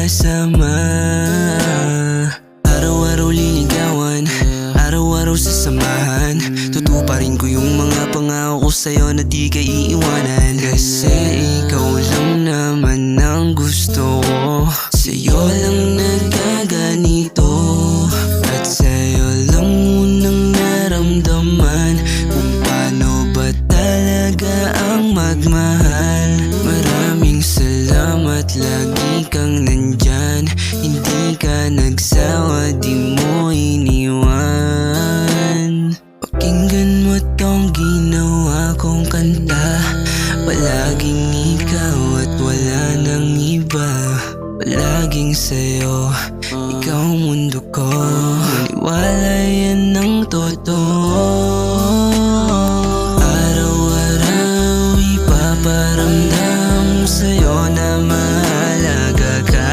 makakasama. Araw-araw liligawan, araw-araw sasamahan. Tutuparin ko yung mga pangako ko sa'yo na di ka iiwanan. Kasi ikaw lang naman ang gusto ko. Sa'yo lang nagkaganito, at sa'yo lang unang naramdaman kung paano ba talaga ang magmahal. Maraming salamat, lagi kang nandyan. Hindi ka nagsawa, di mo iniwan. Pakinggan mo tong ginawa kong kanta. Palaging ikaw at wala nang iba. Palaging sa'yo, ikaw ang mundo ko. Maniwala yan ang totoo. Araw-araw ipaparamdam sa'yo na mahalaga ka.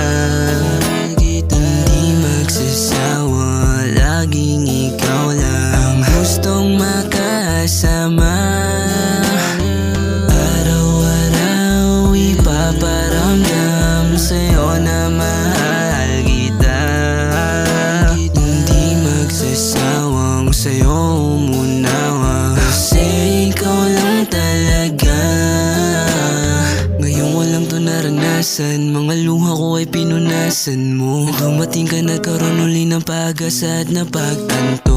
Hindi magsasawa, laging ikaw lang ang gustong makasama. Araw-araw ipaparamdam sa'yo na mahal kita. Hindi magsasawang sa'yo umunawa, kasi ikaw lang talaga. Ngayon walang to naranasan, mga luha ko ay pinunasan mo. Dumating ka, nagkaroon uli ng pag-asa at napagtanto.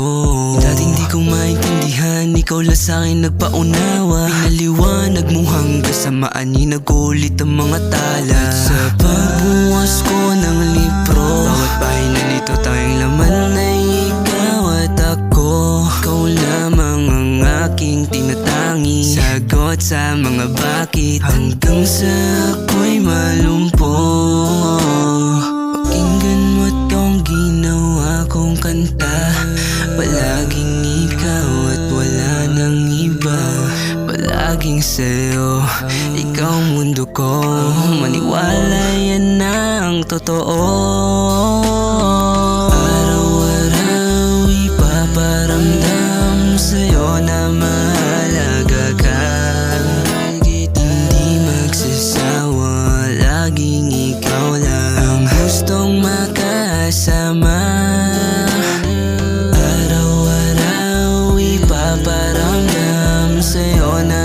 Dating di ko maintindihan, ikaw lang sa'kin nagpaunawa. Pinaliwanag mo hanggang sa maaninag ko ulit ang mga tala. At sa pagbukas ko ng libro, bawat pahina nito tanging laman ay ikaw at ako. Ikaw lamang ang aking tinatangi, sagot sa mga bakit, hanggang sa ako'y malumpo. Pakinggan mo tong ginawa kong kanta. Palaging ikaw at wala nang iba. Palaging sa'yo, ikaw ang mundo ko. Maniwala yan ang totoo. Araw-araw ipaparamdam sa'yo na mahalaga ka. Hindi magsasawa, laging ikaw lang ang gustong makasama. Araw-araw ipaparamdam sa'yo na